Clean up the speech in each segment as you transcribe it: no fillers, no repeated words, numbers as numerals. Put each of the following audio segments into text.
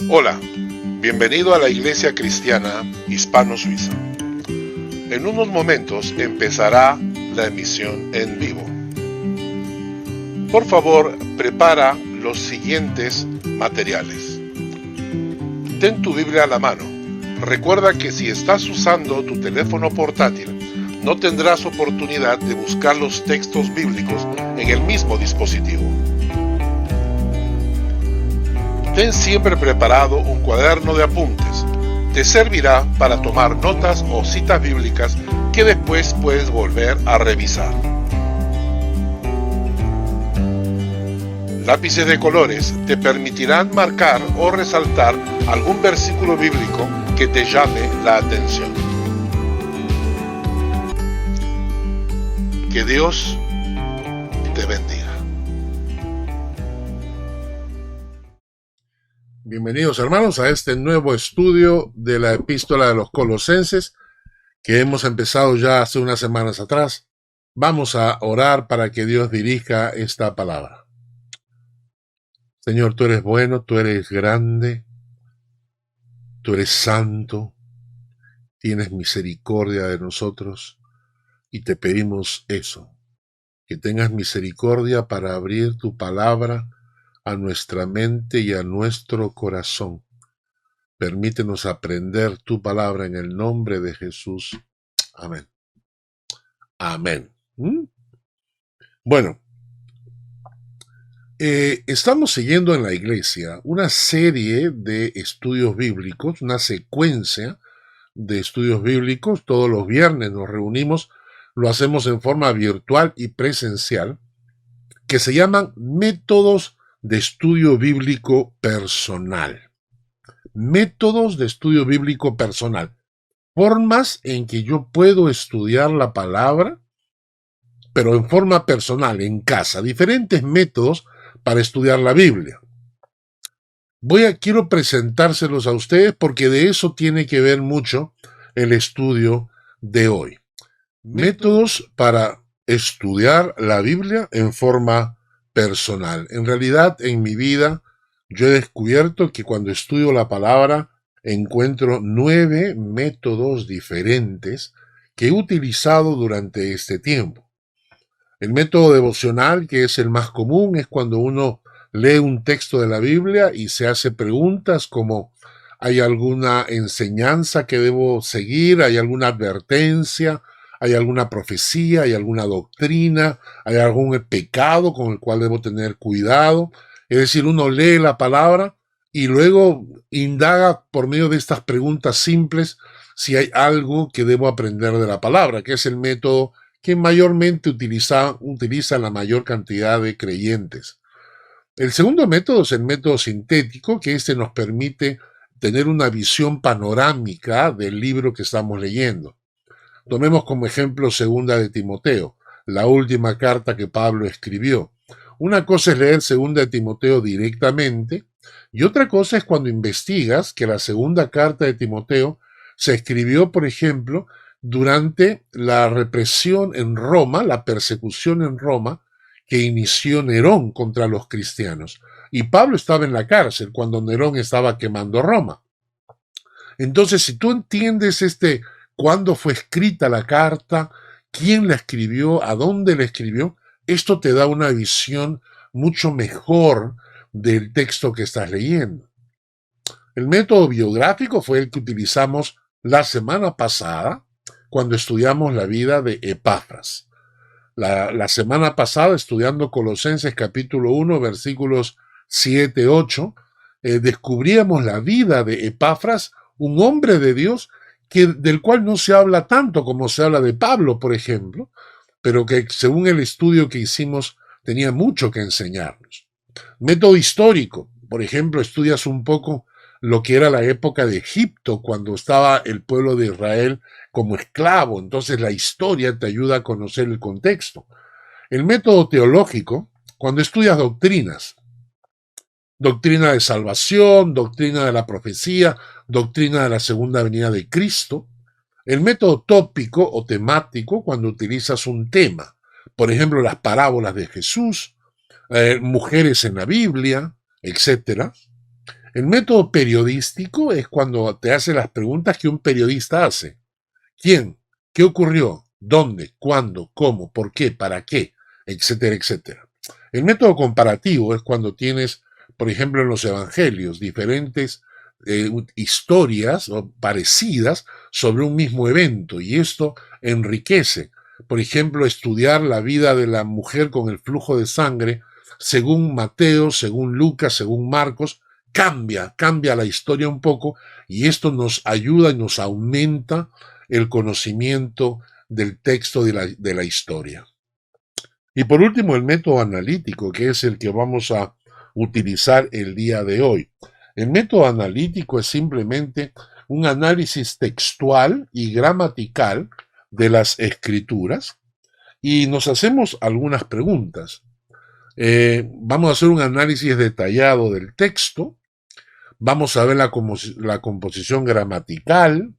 Hola, bienvenido a la Iglesia Cristiana Hispano-Suiza. En unos momentos empezará la emisión en vivo. Por favor, prepara los siguientes materiales. Ten tu Biblia a la mano. Recuerda que si estás usando tu teléfono portátil, no tendrás oportunidad de buscar los textos bíblicos en el mismo dispositivo. Ten siempre preparado un cuaderno de apuntes. Te servirá para tomar notas o citas bíblicas que después puedes volver a revisar. Lápices de colores te permitirán marcar o resaltar algún versículo bíblico que te llame la atención. Que Dios te bendiga. Bienvenidos, hermanos, a este nuevo estudio de la Epístola de los Colosenses que hemos empezado ya hace unas semanas atrás. Vamos a orar para que Dios dirija esta palabra. Señor, tú eres bueno, tú eres grande, tú eres santo, tienes misericordia de nosotros y te pedimos eso, que tengas misericordia para abrir tu palabra a nuestra mente y a nuestro corazón. Permítenos aprender tu palabra en el nombre de Jesús. Amén. Amén. Bueno, estamos siguiendo en la iglesia una serie de estudios bíblicos, una secuencia de estudios bíblicos. Todos los viernes nos reunimos, lo hacemos en forma virtual y presencial, que se llaman métodos de estudio bíblico personal. Métodos de estudio bíblico personal. Formas en que yo puedo estudiar la palabra, pero en forma personal, en casa. Diferentes métodos para estudiar la Biblia. Quiero presentárselos a ustedes porque de eso tiene que ver mucho el estudio de hoy. Métodos para estudiar la Biblia en forma personal. En realidad, en mi vida, yo he descubierto que cuando estudio la palabra, encuentro 9 métodos diferentes que he utilizado durante este tiempo. El método devocional, que es el más común, es cuando uno lee un texto de la Biblia y se hace preguntas como: ¿hay alguna enseñanza que debo seguir? ¿Hay alguna advertencia? ¿Hay alguna profecía? ¿Hay alguna doctrina? ¿Hay algún pecado con el cual debo tener cuidado? Es decir, uno lee la palabra y luego indaga por medio de estas preguntas simples si hay algo que debo aprender de la palabra, que es el método que mayormente utiliza la mayor cantidad de creyentes. El segundo método es el método sintético, que nos permite tener una visión panorámica del libro que estamos leyendo. Tomemos como ejemplo 2 de Timoteo, la última carta que Pablo escribió. Una cosa es leer 2 de Timoteo directamente, y otra cosa es cuando investigas que la segunda carta de Timoteo se escribió, por ejemplo, durante la represión en Roma, la persecución en Roma, que inició Nerón contra los cristianos. Y Pablo estaba en la cárcel cuando Nerón estaba quemando Roma. Entonces, si tú entiendes cuándo fue escrita la carta, quién la escribió, a dónde la escribió, esto te da una visión mucho mejor del texto que estás leyendo. El método biográfico fue el que utilizamos la semana pasada cuando estudiamos la vida de Epafras. La semana pasada, estudiando Colosenses capítulo 1, versículos 7-8, descubríamos la vida de Epafras, un hombre de Dios del cual no se habla tanto como se habla de Pablo, por ejemplo, pero que según el estudio que hicimos tenía mucho que enseñarnos. Método histórico, por ejemplo, estudias un poco lo que era la época de Egipto, cuando estaba el pueblo de Israel como esclavo. Entonces la historia te ayuda a conocer el contexto. El método teológico, cuando estudias doctrinas, doctrina de salvación, doctrina de la profecía, doctrina de la segunda venida de Cristo. El método tópico o temático, cuando utilizas un tema, por ejemplo, las parábolas de Jesús, mujeres en la Biblia, etc. El método periodístico es cuando te hace las preguntas que un periodista hace. ¿Quién? ¿Qué ocurrió? ¿Dónde? ¿Cuándo? ¿Cómo? ¿Por qué? ¿Para qué? Etcétera, etcétera. El método comparativo es cuando tienes, por ejemplo, en los evangelios, diferentes historias parecidas sobre un mismo evento, y esto enriquece. Por ejemplo, estudiar la vida de la mujer con el flujo de sangre según Mateo, según Lucas, según Marcos, cambia la historia un poco, y esto nos ayuda y nos aumenta el conocimiento del texto de la historia. Y por último, el método analítico, que es el que vamos a utilizar el día de hoy. El método analítico es simplemente un análisis textual y gramatical de las escrituras, y nos hacemos algunas preguntas. Vamos a hacer un análisis detallado del texto, vamos a ver la composición gramatical,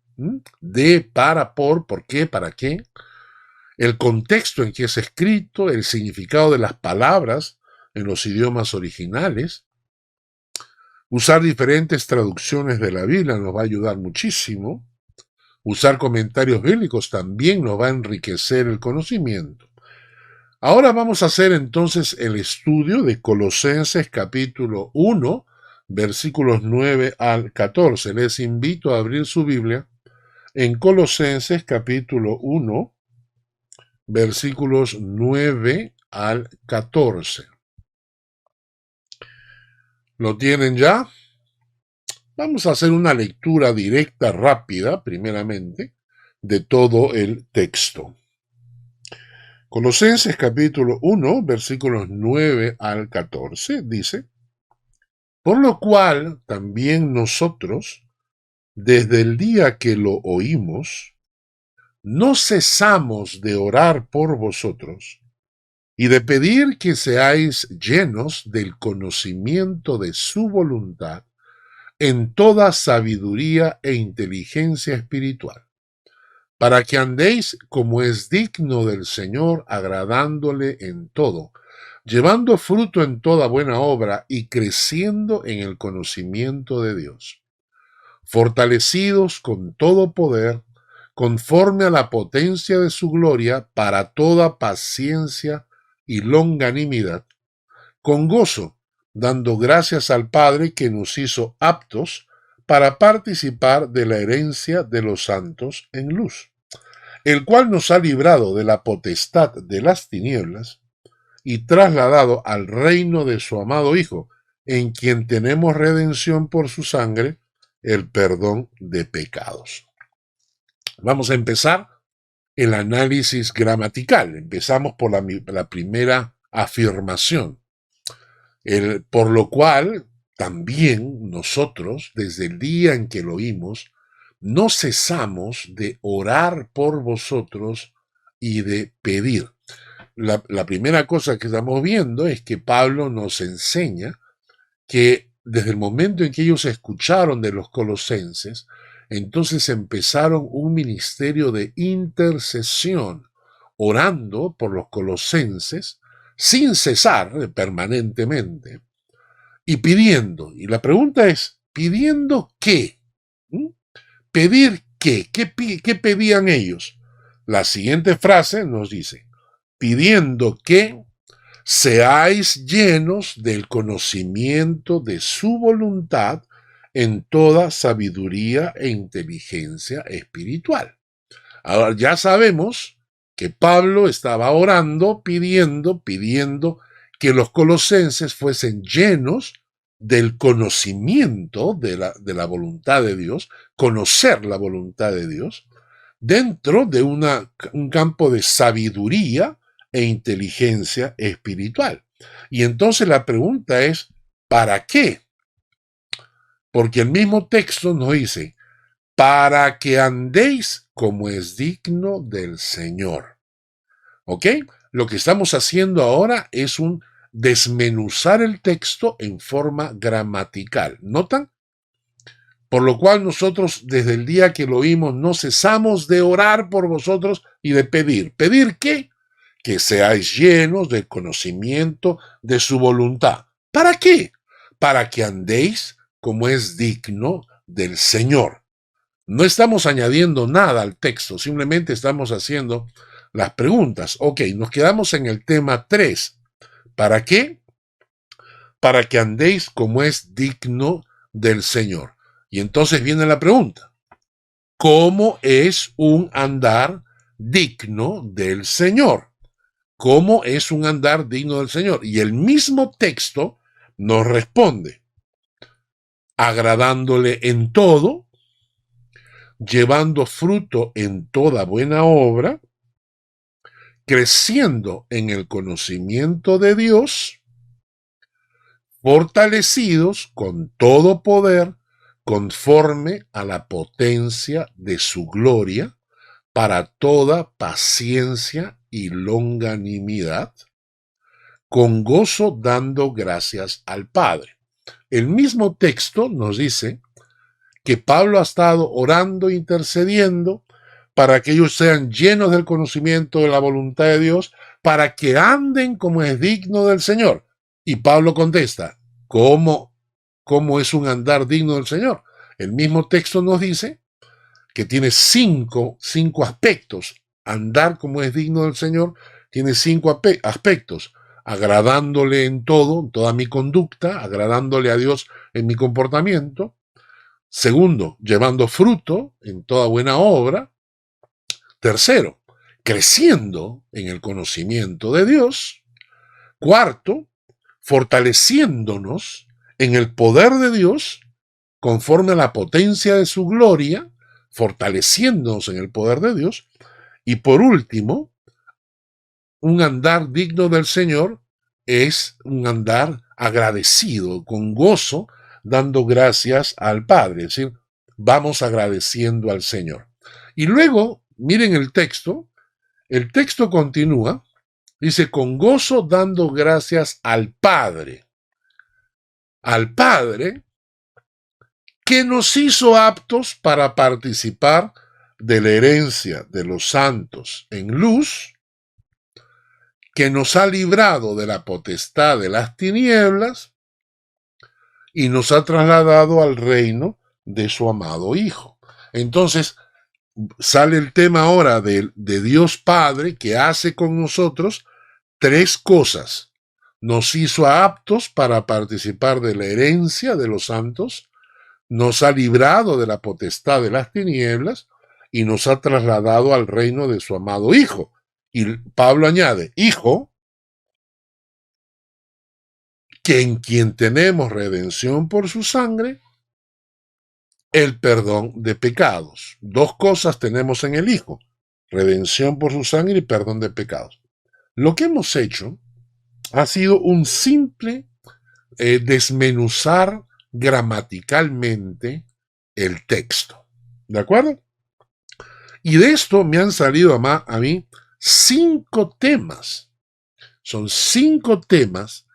de, para, por qué, para qué, el contexto en que es escrito, el significado de las palabras en los idiomas originales. Usar diferentes traducciones de la Biblia nos va a ayudar muchísimo. Usar comentarios bíblicos también nos va a enriquecer el conocimiento. Ahora vamos a hacer entonces el estudio de Colosenses capítulo 1, versículos 9 al 14. Les invito a abrir su Biblia en Colosenses capítulo 1, versículos 9 al 14. ¿Lo tienen ya? Vamos a hacer una lectura directa, rápida, primeramente, de todo el texto. Colosenses capítulo 1, versículos 9 al 14, dice: por lo cual también nosotros, desde el día que lo oímos, no cesamos de orar por vosotros y de pedir que seáis llenos del conocimiento de su voluntad en toda sabiduría e inteligencia espiritual, para que andéis como es digno del Señor, agradándole en todo, llevando fruto en toda buena obra y creciendo en el conocimiento de Dios, fortalecidos con todo poder, conforme a la potencia de su gloria, para toda paciencia y longanimidad, con gozo, dando gracias al Padre que nos hizo aptos para participar de la herencia de los santos en luz, el cual nos ha librado de la potestad de las tinieblas y trasladado al reino de su amado Hijo, en quien tenemos redención por su sangre, el perdón de pecados. Vamos a empezar el análisis gramatical. Empezamos por la primera afirmación. Por lo cual, también nosotros, desde el día en que lo oímos, no cesamos de orar por vosotros y de pedir. La primera cosa que estamos viendo es que Pablo nos enseña que desde el momento en que ellos escucharon de los colosenses, entonces empezaron un ministerio de intercesión, orando por los colosenses sin cesar permanentemente y pidiendo. Y la pregunta es, ¿pidiendo qué? ¿Pedir qué? ¿Qué pedían ellos? La siguiente frase nos dice: pidiendo que seáis llenos del conocimiento de su voluntad en toda sabiduría e inteligencia espiritual. Ahora ya sabemos que Pablo estaba orando, pidiendo que los colosenses fuesen llenos del conocimiento de la voluntad de Dios, conocer la voluntad de Dios, dentro de un campo de sabiduría e inteligencia espiritual. Y entonces la pregunta es, ¿para qué? Porque el mismo texto nos dice, para que andéis como es digno del Señor. ¿Ok? Lo que estamos haciendo ahora es desmenuzar el texto en forma gramatical. ¿Notan? Por lo cual nosotros desde el día que lo oímos no cesamos de orar por vosotros y de pedir. ¿Pedir qué? Que seáis llenos del conocimiento de su voluntad. ¿Para qué? Para que andéis como es digno del Señor. No estamos añadiendo nada al texto, simplemente estamos haciendo las preguntas. Ok, nos quedamos en el tema 3. ¿Para qué? Para que andéis como es digno del Señor. Y entonces viene la pregunta, ¿cómo es un andar digno del Señor? ¿Cómo es un andar digno del Señor? Y el mismo texto nos responde, agradándole en todo, llevando fruto en toda buena obra, creciendo en el conocimiento de Dios, fortalecidos con todo poder, conforme a la potencia de su gloria, para toda paciencia y longanimidad, con gozo dando gracias al Padre. El mismo texto nos dice que Pablo ha estado orando, intercediendo, para que ellos sean llenos del conocimiento de la voluntad de Dios, para que anden como es digno del Señor. Y Pablo contesta, ¿cómo cómo es un andar digno del Señor. El mismo texto nos dice que tiene cinco aspectos. Andar como es digno del Señor tiene cinco aspectos. Agradándole en todo, en toda mi conducta, agradándole a Dios en mi comportamiento. Segundo, llevando fruto en toda buena obra. Tercero, creciendo en el conocimiento de Dios. Cuarto, fortaleciéndonos en el poder de Dios conforme a la potencia de su gloria, fortaleciéndonos en el poder de Dios. Y por último, un andar digno del Señor es un andar agradecido, con gozo, dando gracias al Padre. Es decir, vamos agradeciendo al Señor. Y luego, miren el texto continúa, dice, con gozo dando gracias al Padre que nos hizo aptos para participar de la herencia de los santos en luz, que nos ha librado de la potestad de las tinieblas y nos ha trasladado al reino de su amado Hijo. Entonces, sale el tema ahora de Dios Padre, que hace con nosotros tres cosas. Nos hizo aptos para participar de la herencia de los santos, nos ha librado de la potestad de las tinieblas y nos ha trasladado al reino de su amado Hijo. Y Pablo añade, Hijo, que en quien tenemos redención por su sangre, el perdón de pecados. Dos cosas tenemos en el Hijo, redención por su sangre y perdón de pecados. Lo que hemos hecho ha sido un simple desmenuzar gramaticalmente el texto. ¿De acuerdo? Y de esto me han salido a mí 5 temas. Son 5 temas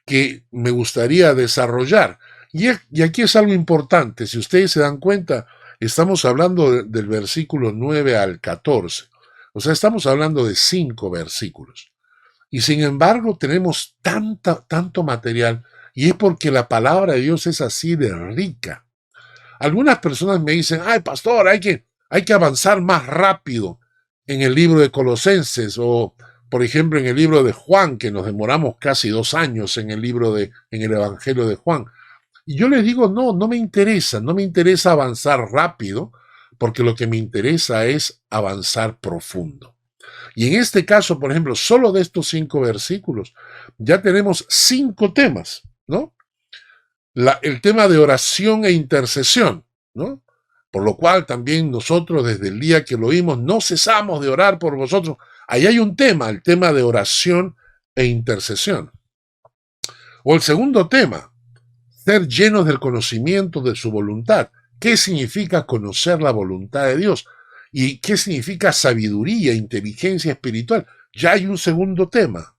que me gustaría desarrollar. Y aquí es algo importante. Si ustedes se dan cuenta, estamos hablando del versículo 9 al 14. O sea, estamos hablando de 5 versículos. Y sin embargo, tenemos tanto material. Y es porque la palabra de Dios es así de rica. Algunas personas me dicen, ay, pastor, hay que avanzar más rápido en el libro de Colosenses o, por ejemplo, en el libro de Juan, que nos demoramos casi 2 años en el Evangelio de Juan. Y yo les digo, no me interesa avanzar rápido, porque lo que me interesa es avanzar profundo. Y en este caso, por ejemplo, solo de estos 5 versículos, ya tenemos 5 temas, ¿no? El tema de oración e intercesión, ¿no? Por lo cual también nosotros desde el día que lo oímos no cesamos de orar por vosotros. Ahí hay un tema, el tema de oración e intercesión. O el segundo tema, ser llenos del conocimiento de su voluntad. ¿Qué significa conocer la voluntad de Dios? ¿Y qué significa sabiduría, inteligencia espiritual? Ya hay un segundo tema.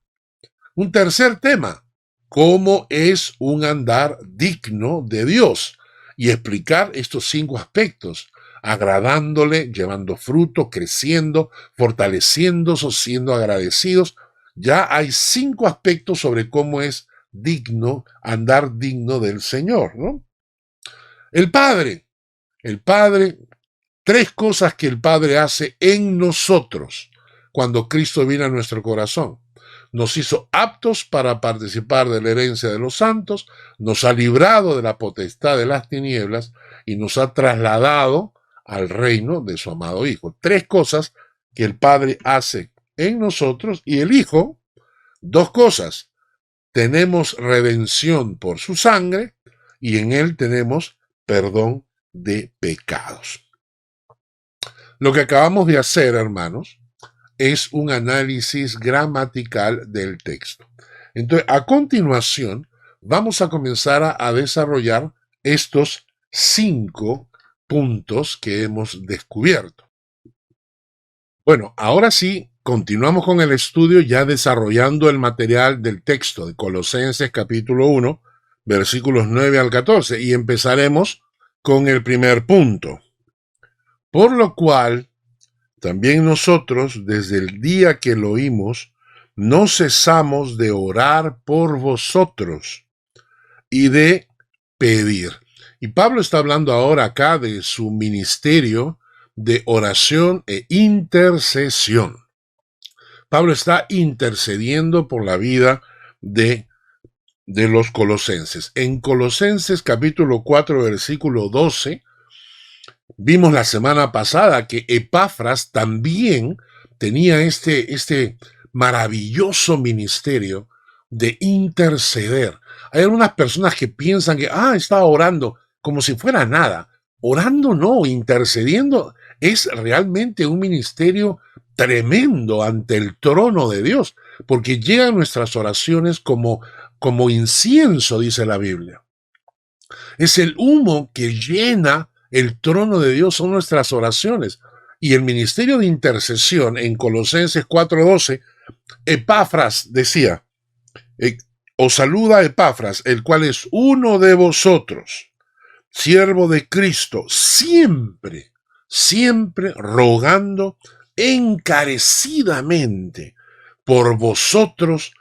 Un tercer tema, ¿cómo es un andar digno de Dios? Y explicar estos 5 aspectos, agradándole, llevando fruto, creciendo, fortaleciéndose, siendo agradecidos. Ya hay 5 aspectos sobre cómo es digno, andar digno del Señor, ¿no? El Padre, 3 cosas que el Padre hace en nosotros cuando Cristo viene a nuestro corazón. Nos hizo aptos para participar de la herencia de los santos, nos ha librado de la potestad de las tinieblas y nos ha trasladado al reino de su amado Hijo. 3 cosas que el Padre hace en nosotros y el Hijo, 2 cosas. Tenemos redención por su sangre y en él tenemos perdón de pecados. Lo que acabamos de hacer, hermanos, es un análisis gramatical del texto. Entonces, a continuación, vamos a comenzar a desarrollar estos 5 puntos que hemos descubierto. Bueno, ahora sí, continuamos con el estudio ya desarrollando el material del texto de Colosenses capítulo 1, versículos 9 al 14, y empezaremos con el primer punto. Por lo cual, también nosotros, desde el día que lo oímos, no cesamos de orar por vosotros y de pedir. Y Pablo está hablando ahora acá de su ministerio de oración e intercesión. Pablo está intercediendo por la vida de los colosenses. En Colosenses capítulo 4, versículo 12, vimos la semana pasada que Epafras también tenía este maravilloso ministerio de interceder. Hay algunas personas que piensan que, está orando como si fuera nada. Orando no, intercediendo es realmente un ministerio tremendo ante el trono de Dios, porque llegan nuestras oraciones como incienso, dice la Biblia. Es el humo que llena el trono de Dios, son nuestras oraciones. Y el ministerio de intercesión en Colosenses 4:12, Epafras decía, os saluda Epafras, el cual es uno de vosotros, siervo de Cristo, siempre rogando encarecidamente por vosotros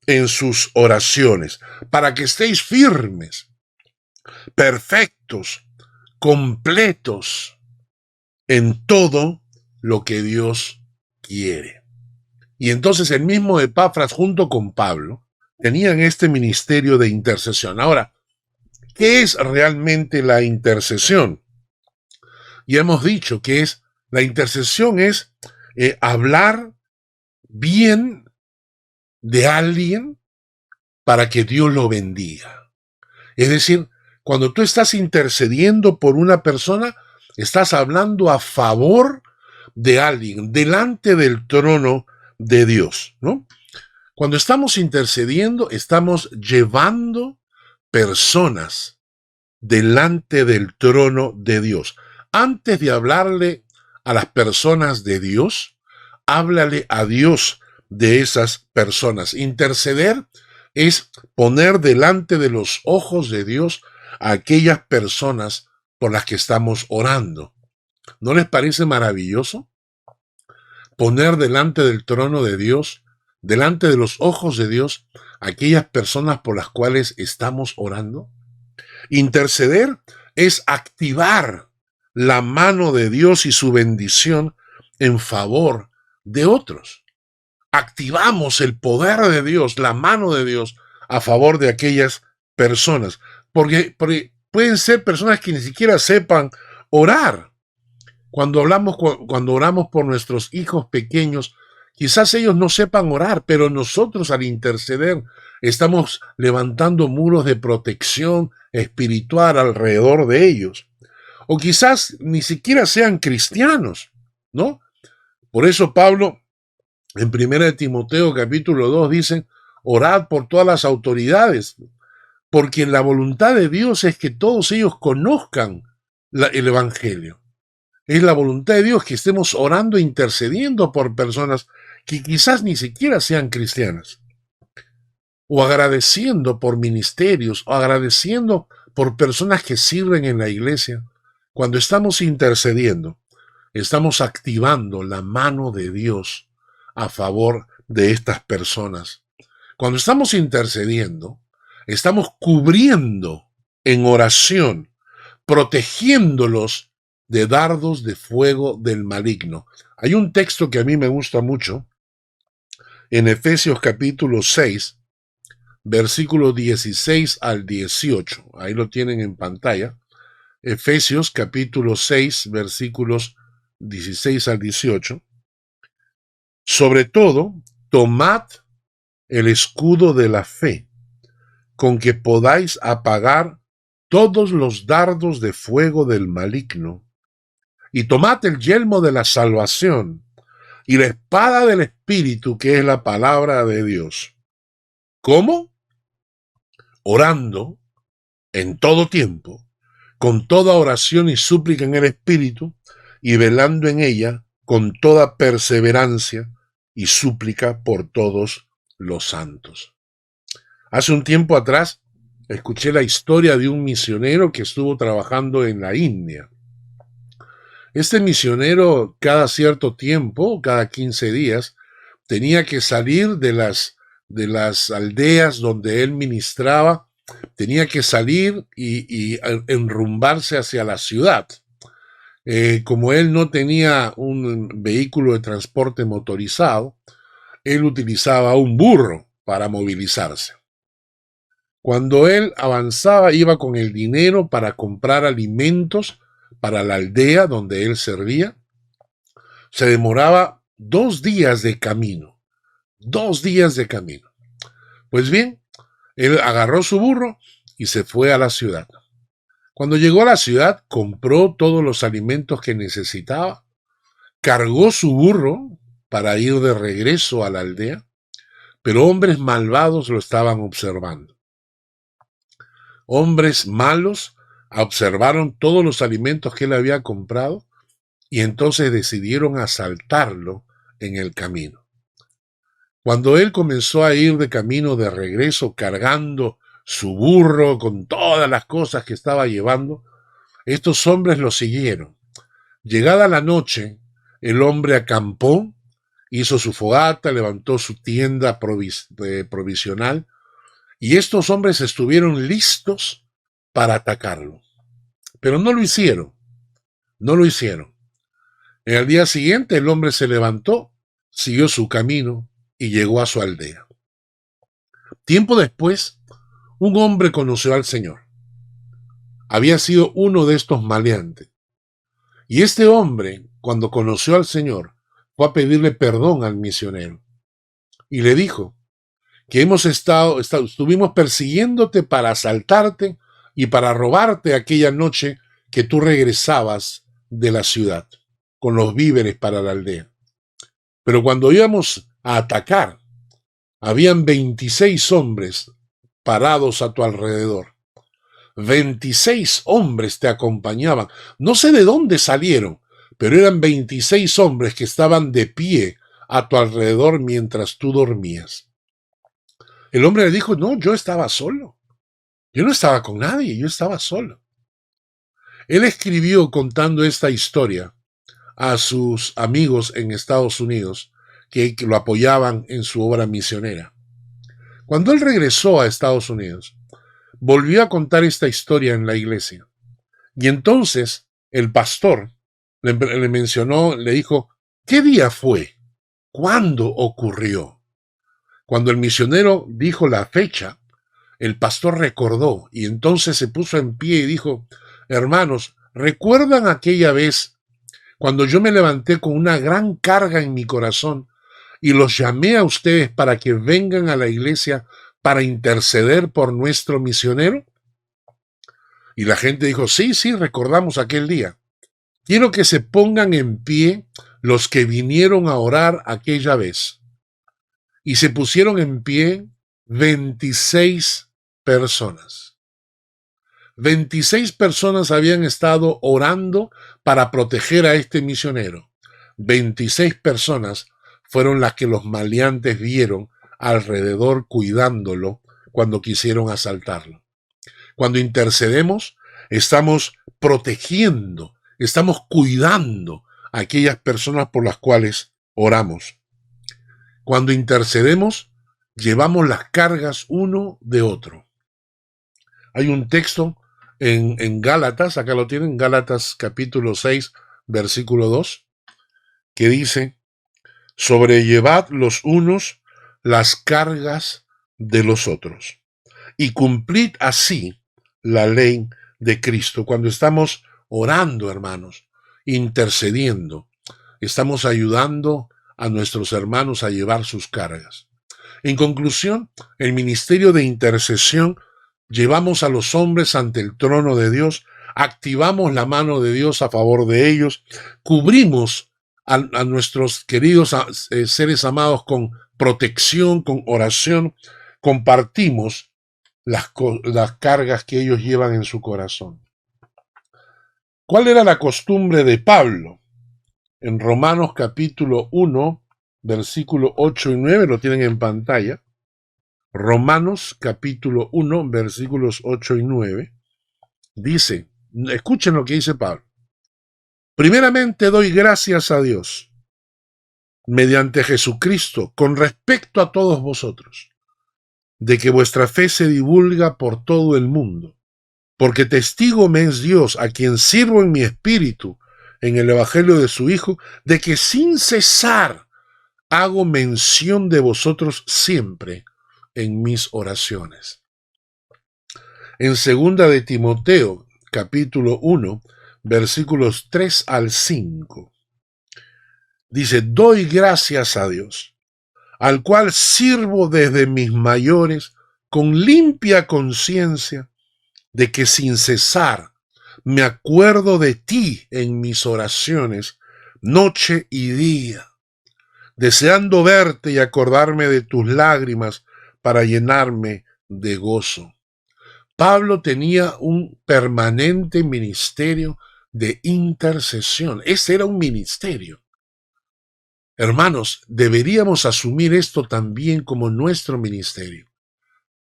en sus oraciones, para que estéis firmes, perfectos, completos en todo lo que Dios quiere. Y entonces el mismo Epafras junto con Pablo tenían este ministerio de intercesión. Ahora, ¿qué es realmente la intercesión? Y hemos dicho que la intercesión es hablar bien de alguien para que Dios lo bendiga. Es decir, cuando tú estás intercediendo por una persona, estás hablando a favor de alguien, delante del trono de Dios, ¿no? Cuando estamos intercediendo, estamos llevando personas delante del trono de Dios. Antes de hablarle a las personas de Dios, háblale a Dios de esas personas. Interceder es poner delante de los ojos de Dios a aquellas personas por las que estamos orando. ¿No les parece maravilloso? Poner delante del trono de Dios, delante de los ojos de Dios, a aquellas personas por las cuales estamos orando. Interceder es activar la mano de Dios y su bendición en favor de otros. Activamos el poder de Dios, la mano de Dios a favor de aquellas personas, porque pueden ser personas que ni siquiera sepan orar. Cuando oramos por nuestros hijos pequeños, quizás ellos no sepan orar, pero nosotros al interceder estamos levantando muros de protección espiritual alrededor de ellos. O quizás ni siquiera sean cristianos, ¿no? Por eso Pablo, en 1 Timoteo capítulo 2, dice, orad por todas las autoridades, porque la voluntad de Dios es que todos ellos conozcan el Evangelio. Es la voluntad de Dios que estemos orando e intercediendo por personas que quizás ni siquiera sean cristianas. O agradeciendo por ministerios, o agradeciendo por personas que sirven en la iglesia. Cuando estamos intercediendo, estamos activando la mano de Dios a favor de estas personas. Cuando estamos intercediendo, estamos cubriendo en oración, protegiéndolos de dardos de fuego del maligno. Hay un texto que a mí me gusta mucho, en Efesios capítulo 6, versículos 16 al 18. Ahí lo tienen en pantalla. Efesios capítulo 6, versículos 16 al 18. Sobre todo, tomad el escudo de la fe, con que podáis apagar todos los dardos de fuego del maligno, y tomad el yelmo de la salvación y la espada del Espíritu, que es la palabra de Dios. ¿Cómo? Orando en todo tiempo, con toda oración y súplica en el Espíritu, y velando en ella con toda perseverancia y súplica por todos los santos. Hace un tiempo atrás escuché la historia de un misionero que estuvo trabajando en la India. Este misionero cada cierto tiempo, cada 15 días, tenía que salir de las aldeas donde él ministraba tenía que salir y enrumbarse hacia la ciudad. Como él no tenía un vehículo de transporte motorizado, él utilizaba un burro para movilizarse. Cuando él avanzaba, iba con el dinero para comprar alimentos para la aldea donde él servía. Se demoraba 2 días de camino. 2 días de camino. Pues bien, él agarró su burro y se fue a la ciudad. Cuando llegó a la ciudad, compró todos los alimentos que necesitaba, cargó su burro para ir de regreso a la aldea, pero hombres malvados lo estaban observando. Hombres malos observaron todos los alimentos que él había comprado y entonces decidieron asaltarlo en el camino. Cuando él comenzó a ir de camino de regreso cargando su burro con todas las cosas que estaba llevando, estos hombres lo siguieron. Llegada la noche, el hombre acampó, hizo su fogata, levantó su tienda provisional, y estos hombres estuvieron listos para atacarlo. Pero no lo hicieron, no lo hicieron. En el día siguiente el hombre se levantó, siguió su camino y llegó a su aldea. Tiempo después, un hombre conoció al Señor. Había sido uno de estos maleantes. Y este hombre, cuando conoció al Señor, fue a pedirle perdón al misionero. Y le dijo que estuvimos persiguiéndote para asaltarte y para robarte aquella noche que tú regresabas de la ciudad con los víveres para la aldea. Pero cuando íbamos a atacar, habían 26 hombres parados a tu alrededor. 26 hombres te acompañaban. No sé de dónde salieron, pero eran 26 hombres que estaban de pie a tu alrededor mientras tú dormías. El hombre le dijo, no, yo estaba solo. Yo no estaba con nadie, yo estaba solo. Él escribió contando esta historia a sus amigos en Estados Unidos que lo apoyaban en su obra misionera. Cuando él regresó a Estados Unidos, volvió a contar esta historia en la iglesia. Y entonces el pastor le mencionó, le dijo, ¿qué día fue? ¿Cuándo ocurrió? Cuando el misionero dijo la fecha, el pastor recordó y entonces se puso en pie y dijo, hermanos, ¿recuerdan aquella vez cuando yo me levanté con una gran carga en mi corazón y los llamé a ustedes para que vengan a la iglesia para interceder por nuestro misionero? Y la gente dijo, sí, recordamos aquel día. Quiero que se pongan en pie los que vinieron a orar aquella vez. Y se pusieron en pie 26 personas. 26 personas habían estado orando para proteger a este misionero. 26 personas fueron las que los maleantes vieron alrededor cuidándolo cuando quisieron asaltarlo. Cuando intercedemos, estamos protegiendo, estamos cuidando a aquellas personas por las cuales oramos. Cuando intercedemos, llevamos las cargas uno de otro. Hay un texto en Gálatas, acá lo tienen, Gálatas capítulo 6, versículo 2, que dice, sobrellevad los unos las cargas de los otros y cumplid así la ley de Cristo. Cuando estamos orando, hermanos, intercediendo, estamos ayudando a nuestros hermanos a llevar sus cargas. En conclusión, el ministerio de intercesión llevamos a los hombres ante el trono de Dios, activamos la mano de Dios a favor de ellos, cubrimos a nuestros queridos seres amados con protección, con oración, compartimos las cargas que ellos llevan en su corazón. ¿Cuál era la costumbre de Pablo? En Romanos capítulo 1, versículo 8 y 9, lo tienen en pantalla. Romanos capítulo 1, versículos 8 y 9, dice, escuchen lo que dice Pablo. Primeramente doy gracias a Dios, mediante Jesucristo, con respecto a todos vosotros, de que vuestra fe se divulga por todo el mundo, porque testigo me es Dios, a quien sirvo en mi espíritu, en el evangelio de su Hijo, de que sin cesar hago mención de vosotros siempre en mis oraciones. En segunda de Timoteo, capítulo 1, versículos 3 al 5, dice: doy gracias a Dios, al cual sirvo desde mis mayores con limpia conciencia, de que sin cesar me acuerdo de ti en mis oraciones, noche y día, deseando verte y acordarme de tus lágrimas para llenarme de gozo. Pablo tenía un permanente ministerio de intercesión. Ese era un ministerio. Hermanos, deberíamos asumir esto también como nuestro ministerio.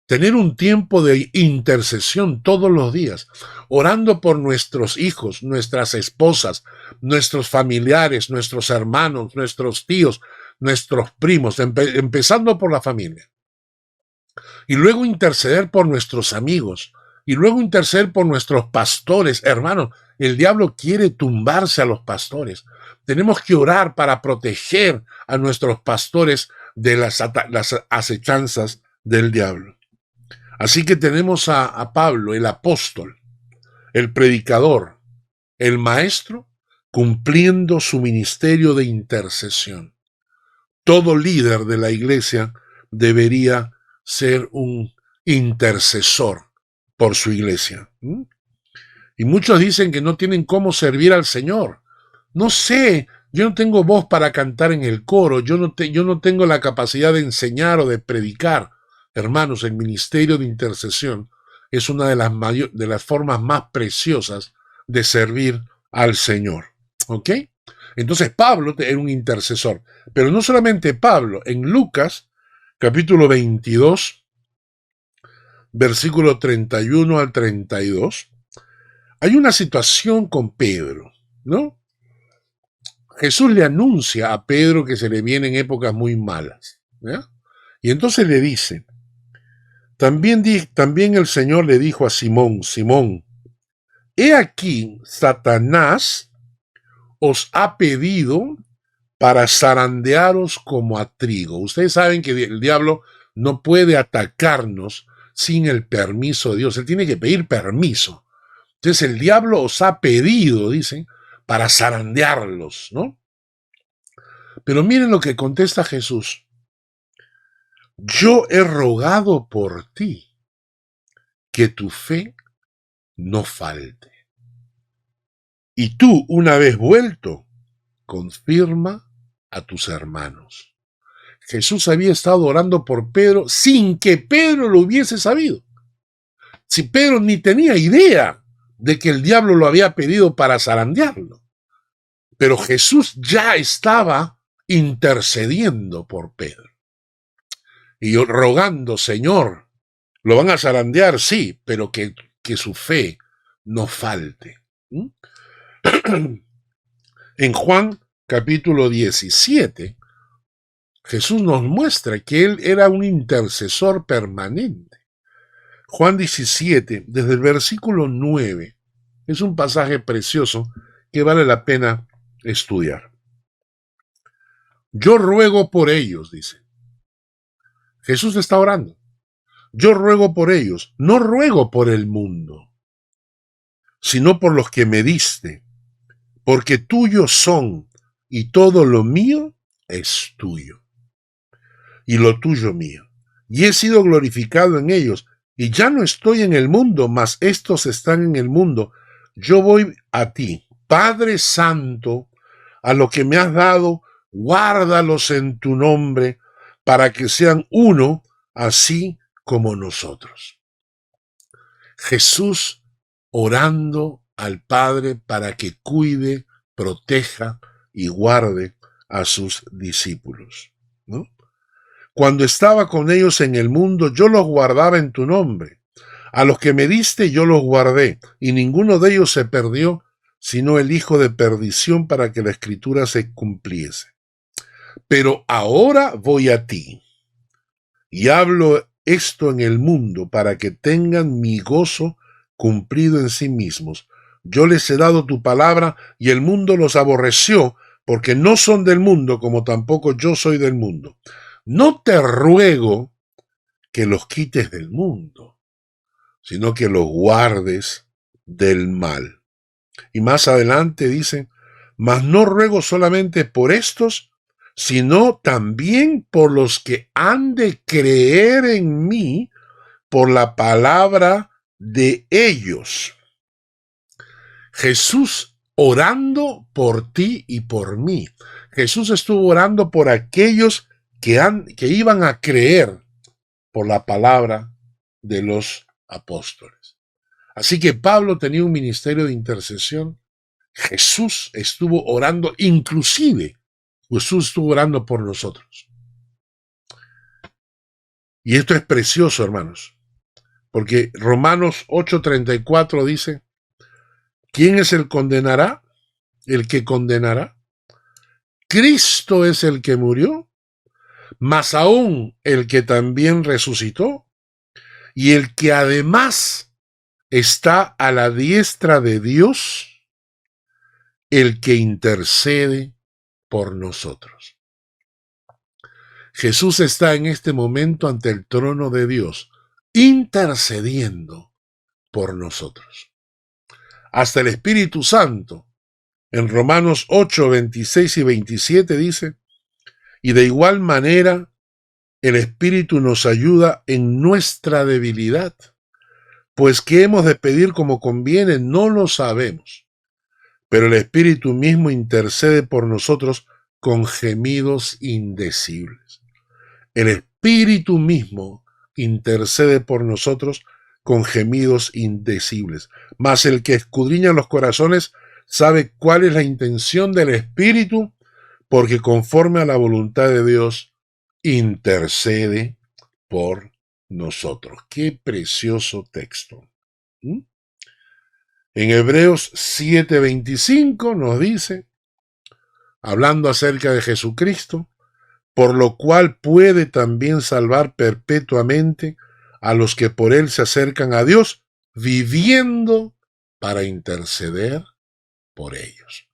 Tener un tiempo de intercesión todos los días, orando por nuestros hijos, nuestras esposas, nuestros familiares, nuestros hermanos, nuestros tíos, nuestros primos, empezando por la familia. Y luego interceder por nuestros amigos, y luego interceder por nuestros pastores. Hermanos, el diablo quiere tumbarse a los pastores. Tenemos que orar para proteger a nuestros pastores de las acechanzas del diablo. Así que tenemos a Pablo, el apóstol, el predicador, el maestro, cumpliendo su ministerio de intercesión. Todo líder de la iglesia debería ser un intercesor por su iglesia. Y muchos dicen que no tienen cómo servir al Señor. No sé, yo no tengo voz para cantar en el coro, yo no tengo la capacidad de enseñar o de predicar. Hermanos, el ministerio de intercesión es una de las formas más preciosas de servir al Señor. ¿Ok? Entonces Pablo era un intercesor. Pero no solamente Pablo, en Lucas, capítulo 22, versículo 31 al 32, hay una situación con Pedro, ¿no? Jesús le anuncia a Pedro que se le vienen épocas muy malas, ¿ya? Y entonces le dice, también el Señor le dijo a Simón, Simón, he aquí, Satanás os ha pedido para zarandearos como a trigo. Ustedes saben que el diablo no puede atacarnos sin el permiso de Dios. Él tiene que pedir permiso. Entonces el diablo os ha pedido, dicen, para zarandearlos, ¿no? Pero miren lo que contesta Jesús. Yo he rogado por ti, que tu fe no falte. Y tú, una vez vuelto, confirma a tus hermanos. Jesús había estado orando por Pedro sin que Pedro lo hubiese sabido. Si Pedro ni tenía idea de que el diablo lo había pedido para zarandearlo. Pero Jesús ya estaba intercediendo por Pedro. Y rogando, Señor, lo van a zarandear, sí, pero que su fe no falte. En Juan capítulo 17, Jesús nos muestra que Él era un intercesor permanente. Juan 17, desde el versículo 9, es un pasaje precioso que vale la pena estudiar. Yo ruego por ellos, dice. Jesús está orando. Yo ruego por ellos, no ruego por el mundo, sino por los que me diste, porque tuyos son, y todo lo mío es tuyo, y lo tuyo mío. Y he sido glorificado en ellos, y ya no estoy en el mundo, mas estos están en el mundo. Yo voy a ti, Padre Santo, a lo que me has dado, guárdalos en tu nombre, para que sean uno, así como nosotros. Jesús orando al Padre para que cuide, proteja y guarde a sus discípulos, ¿no? Cuando estaba con ellos en el mundo, yo los guardaba en tu nombre. A los que me diste yo los guardé, y ninguno de ellos se perdió, sino el hijo de perdición, para que la escritura se cumpliese. Pero ahora voy a ti, y hablo esto en el mundo para que tengan mi gozo cumplido en sí mismos. Yo les he dado tu palabra y el mundo los aborreció porque no son del mundo como tampoco yo soy del mundo. No te ruego que los quites del mundo, sino que los guardes del mal. Y más adelante dice, mas no ruego solamente por estos, sino también por los que han de creer en mí por la palabra de ellos. Jesús orando por ti y por mí. Jesús estuvo orando por aquellos que iban a creer por la palabra de los apóstoles. Así que Pablo tenía un ministerio de intercesión. Jesús estuvo orando, inclusive Jesús estuvo orando por nosotros. Y esto es precioso, hermanos, porque Romanos 8:34 dice, ¿quién es el condenará? ¿El que condenará? Cristo es el que murió, más aún el que también resucitó, y el que además está a la diestra de Dios, el que intercede por nosotros. Jesús está en este momento ante el trono de Dios, intercediendo por nosotros. Hasta el Espíritu Santo, en Romanos 8, 26 y 27 dice, y de igual manera el Espíritu nos ayuda en nuestra debilidad, pues qué hemos de pedir como conviene no lo sabemos, pero el Espíritu mismo intercede por nosotros con gemidos indecibles. El Espíritu mismo intercede por nosotros con gemidos indecibles. Mas el que escudriña los corazones sabe cuál es la intención del Espíritu, porque conforme a la voluntad de Dios, intercede por nosotros. Qué precioso texto. En Hebreos 7:25 nos dice, hablando acerca de Jesucristo, por lo cual puede también salvar perpetuamente a los que por él se acercan a Dios, viviendo para interceder por ellos.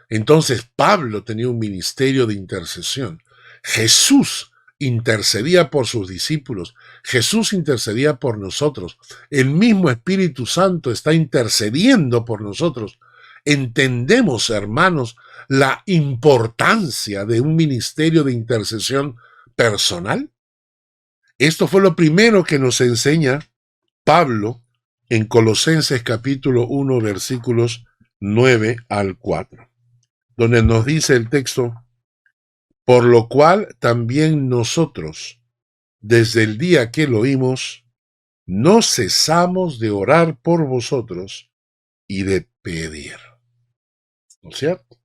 Entonces Pablo tenía un ministerio de intercesión. Jesús intercedía por sus discípulos. Jesús intercedía por nosotros. El mismo Espíritu Santo está intercediendo por nosotros. Entendemos, hermanos, la importancia de un ministerio de intercesión personal. Esto fue lo primero que nos enseña Pablo en Colosenses capítulo 1, versículos 9 al 4, donde nos dice el texto, por lo cual también nosotros, desde el día que lo oímos, no cesamos de orar por vosotros y de pedir. ¿No es cierto?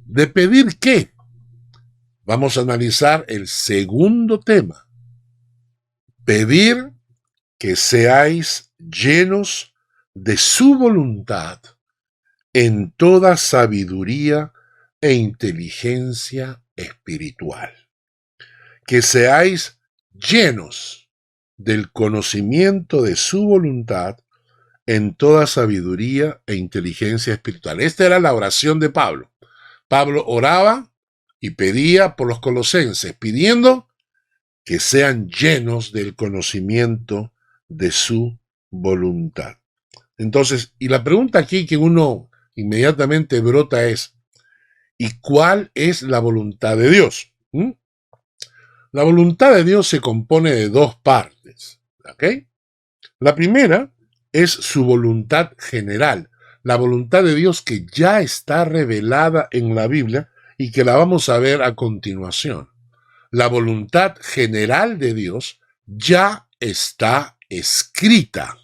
¿De pedir qué? Vamos a analizar el segundo tema. Pedir que seáis llenos de su voluntad en toda sabiduría e inteligencia espiritual. Que seáis llenos del conocimiento de su voluntad en toda sabiduría e inteligencia espiritual. Esta era la oración de Pablo. Pablo oraba y pedía por los colosenses, pidiendo que sean llenos del conocimiento de su voluntad. Entonces, y la pregunta aquí que uno inmediatamente brota es, ¿y cuál es la voluntad de Dios? La voluntad de Dios se compone de dos partes, ¿ok? La primera es su voluntad general, la voluntad de Dios que ya está revelada en la Biblia y que la vamos a ver a continuación. La voluntad general de Dios ya está escrita.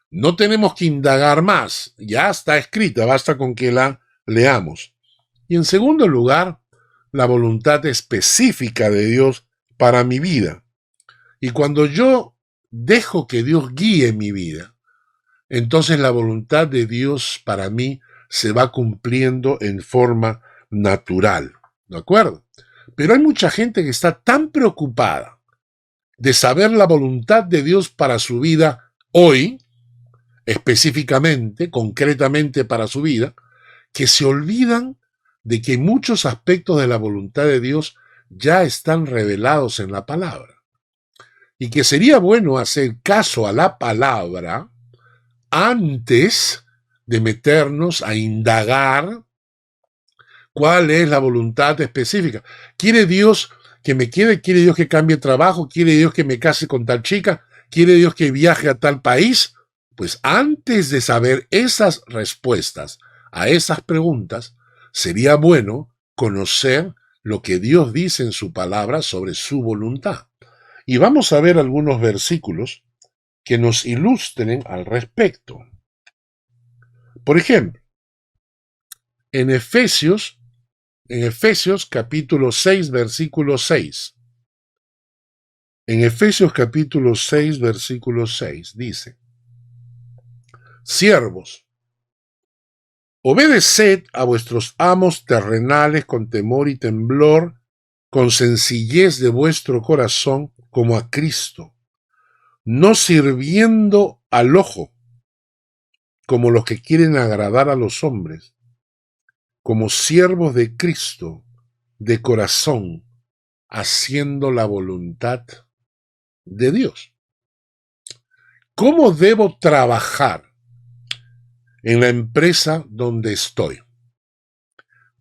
No tenemos que indagar más, ya está escrita, basta con que la leamos. Y en segundo lugar, la voluntad específica de Dios para mi vida. Y cuando yo dejo que Dios guíe mi vida, entonces la voluntad de Dios para mí se va cumpliendo en forma natural. ¿De acuerdo? Pero hay mucha gente que está tan preocupada de saber la voluntad de Dios para su vida hoy, específicamente, concretamente para su vida, que se olvidan de que muchos aspectos de la voluntad de Dios ya están revelados en la palabra. Y que sería bueno hacer caso a la palabra antes de meternos a indagar cuál es la voluntad específica. ¿Quiere Dios que me quede? ¿Quiere Dios que cambie de trabajo? ¿Quiere Dios que me case con tal chica? ¿Quiere Dios que viaje a tal país? Pues antes de saber esas respuestas a esas preguntas, sería bueno conocer lo que Dios dice en su palabra sobre su voluntad. Y vamos a ver algunos versículos que nos ilustren al respecto. Por ejemplo, en Efesios capítulo 6, versículo 6. En Efesios capítulo 6, versículo 6 dice: Siervos, obedeced a vuestros amos terrenales con temor y temblor, con sencillez de vuestro corazón, como a Cristo, no sirviendo al ojo, como los que quieren agradar a los hombres, como siervos de Cristo, de corazón, haciendo la voluntad de Dios. ¿Cómo debo trabajar en la empresa donde estoy?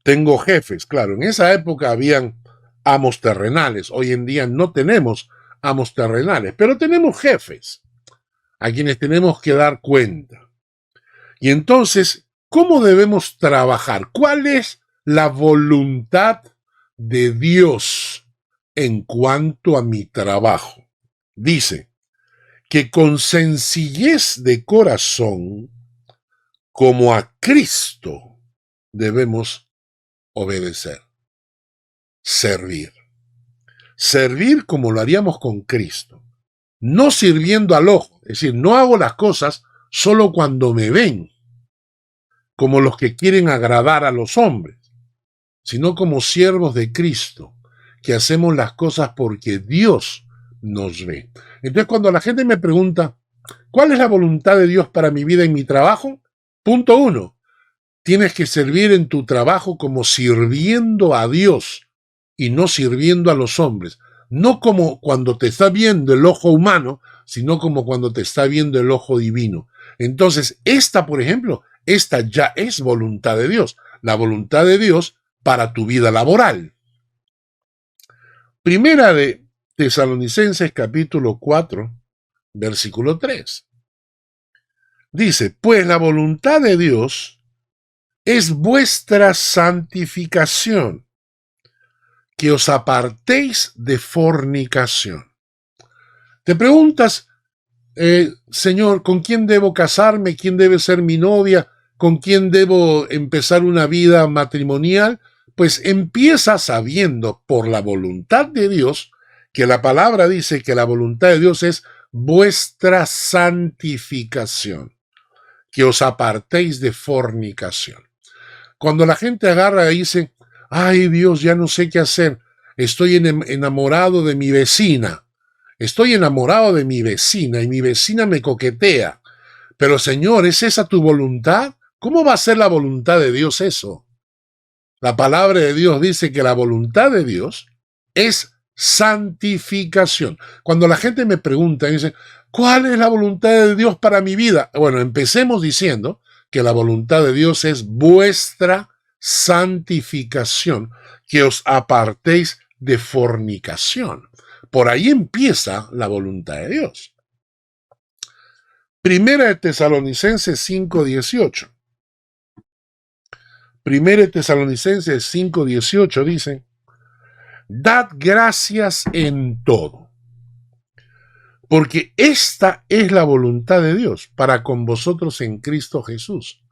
Tengo jefes, claro, en esa época habían amos terrenales, hoy en día no tenemos amos terrenales, pero tenemos jefes a quienes tenemos que dar cuenta. Y entonces, ¿cómo debemos trabajar? ¿Cuál es la voluntad de Dios en cuanto a mi trabajo? Dice que con sencillez de corazón, como a Cristo, debemos obedecer, servir. Servir como lo haríamos con Cristo, no sirviendo al ojo, es decir, no hago las cosas solo cuando me ven, como los que quieren agradar a los hombres, sino como siervos de Cristo, que hacemos las cosas porque Dios nos ve. Entonces, cuando la gente me pregunta, ¿cuál es la voluntad de Dios para mi vida y mi trabajo? Punto 1, tienes que servir en tu trabajo como sirviendo a Dios y no sirviendo a los hombres. No como cuando te está viendo el ojo humano, sino como cuando te está viendo el ojo divino. Entonces, por ejemplo, esta ya es voluntad de Dios. La voluntad de Dios para tu vida laboral. Primera de Tesalonicenses capítulo 4, versículo 3. Dice, pues la voluntad de Dios es vuestra santificación, que os apartéis de fornicación. Te preguntas, Señor, ¿con quién debo casarme? ¿Quién debe ser mi novia? ¿Con quién debo empezar una vida matrimonial? Pues empieza sabiendo por la voluntad de Dios, que la palabra dice que la voluntad de Dios es vuestra santificación, que os apartéis de fornicación. Cuando la gente agarra y dice, ay Dios, ya no sé qué hacer, estoy enamorado de mi vecina, estoy enamorado de mi vecina y mi vecina me coquetea, pero Señor, ¿es esa tu voluntad? ¿Cómo va a ser la voluntad de Dios eso? La palabra de Dios dice que la voluntad de Dios es santificación. Cuando la gente me pregunta y dice, ¿cuál es la voluntad de Dios para mi vida? Bueno, empecemos diciendo que la voluntad de Dios es vuestra santificación, que os apartéis de fornicación. Por ahí empieza la voluntad de Dios. Primera de Tesalonicenses 5:18. Primera de Tesalonicenses 5:18 dice, dad gracias en todo, porque esta es la voluntad de Dios para con vosotros en Cristo Jesús.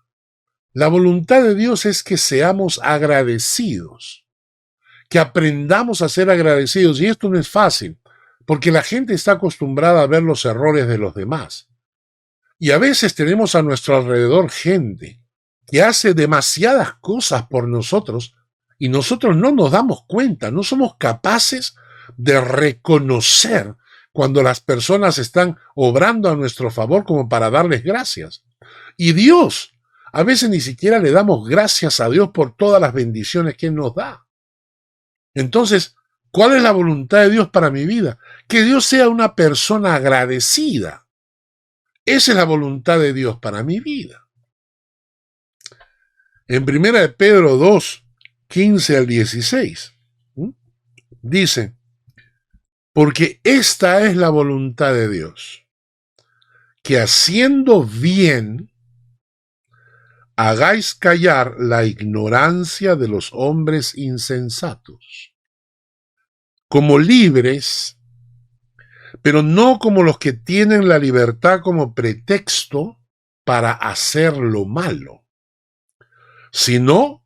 La voluntad de Dios es que seamos agradecidos, que aprendamos a ser agradecidos. Y esto no es fácil, porque la gente está acostumbrada a ver los errores de los demás. Y a veces tenemos a nuestro alrededor gente que hace demasiadas cosas por nosotros y nosotros no nos damos cuenta, no somos capaces de reconocer cuando las personas están obrando a nuestro favor como para darles gracias. Y Dios, a veces ni siquiera le damos gracias a Dios por todas las bendiciones que Él nos da. Entonces, ¿cuál es la voluntad de Dios para mi vida? Que Dios sea una persona agradecida. Esa es la voluntad de Dios para mi vida. En 1 de Pedro 2, 15 al 16, dice, porque esta es la voluntad de Dios, que haciendo bien, hagáis callar la ignorancia de los hombres insensatos, como libres, pero no como los que tienen la libertad como pretexto para hacer lo malo, sino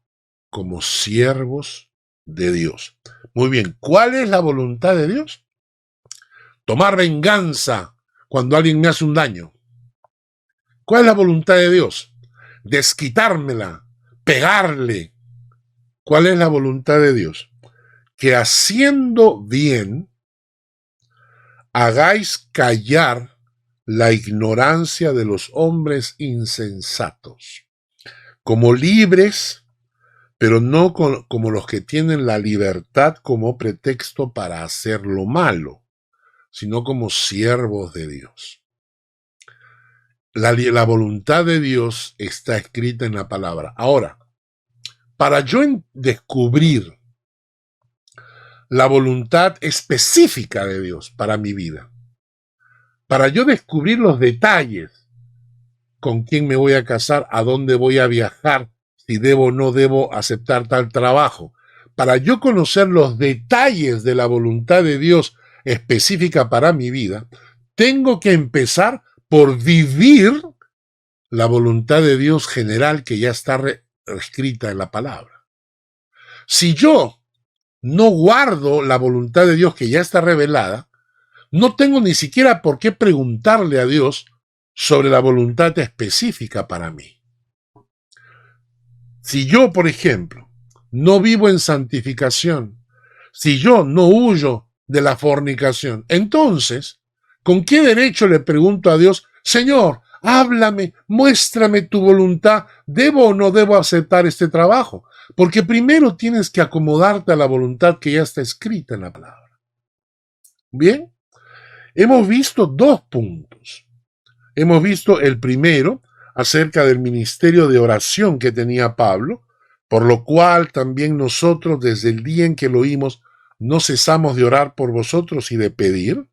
como siervos de Dios. Muy bien, ¿cuál es la voluntad de Dios? Tomar venganza cuando alguien me hace un daño. ¿Cuál es la voluntad de Dios? Desquitármela, pegarle. ¿Cuál es la voluntad de Dios? Que haciendo bien, hagáis callar la ignorancia de los hombres insensatos, como libres, pero no como los que tienen la libertad como pretexto para hacer lo malo, sino como siervos de Dios. La voluntad de Dios está escrita en la palabra. Ahora, para yo descubrir la voluntad específica de Dios para mi vida, para yo descubrir los detalles, con quién me voy a casar, a dónde voy a viajar, si debo o no debo aceptar tal trabajo, para yo conocer los detalles de la voluntad de Dios específica para mi vida, tengo que empezar por vivir la voluntad de Dios general que ya está escrita en la palabra. Si yo no guardo la voluntad de Dios que ya está revelada, no tengo ni siquiera por qué preguntarle a Dios sobre la voluntad específica para mí. Si yo, por ejemplo, no vivo en santificación, si yo no huyo de la fornicación, entonces, ¿con qué derecho le pregunto a Dios, Señor, háblame, muéstrame tu voluntad, ¿debo o no debo aceptar este trabajo? Porque primero tienes que acomodarte a la voluntad que ya está escrita en la palabra. Bien, hemos visto dos puntos. Hemos visto el primero acerca del ministerio de oración que tenía Pablo, por lo cual también nosotros desde el día en que lo oímos no cesamos de orar por vosotros y de pedir.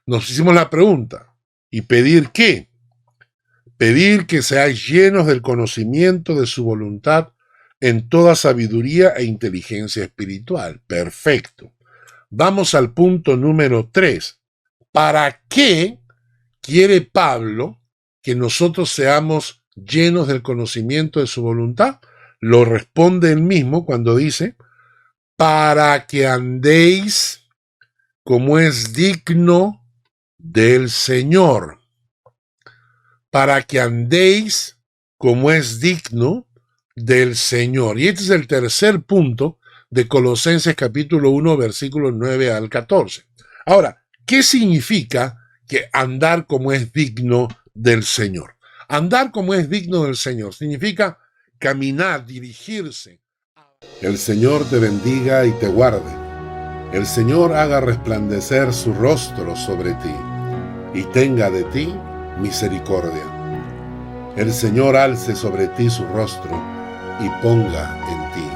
Nos hicimos la pregunta, ¿y pedir qué? Pedir que seáis llenos del conocimiento de su voluntad en toda sabiduría e inteligencia espiritual. Perfecto. Vamos al punto número 3. ¿Para qué quiere Pablo que nosotros seamos llenos del conocimiento de su voluntad? Lo responde él mismo cuando dice, para que andéis como es digno del Señor. Para que andéis como es digno del Señor. Y este es el tercer punto de Colosenses capítulo 1, versículos 9 al 14. Ahora, ¿qué significa que andar como es digno del Señor? Andar como es digno del Señor significa caminar, dirigirse. El Señor te bendiga y te guarde. El Señor haga resplandecer su rostro sobre ti y tenga de ti misericordia. El Señor alce sobre ti su rostro y ponga en ti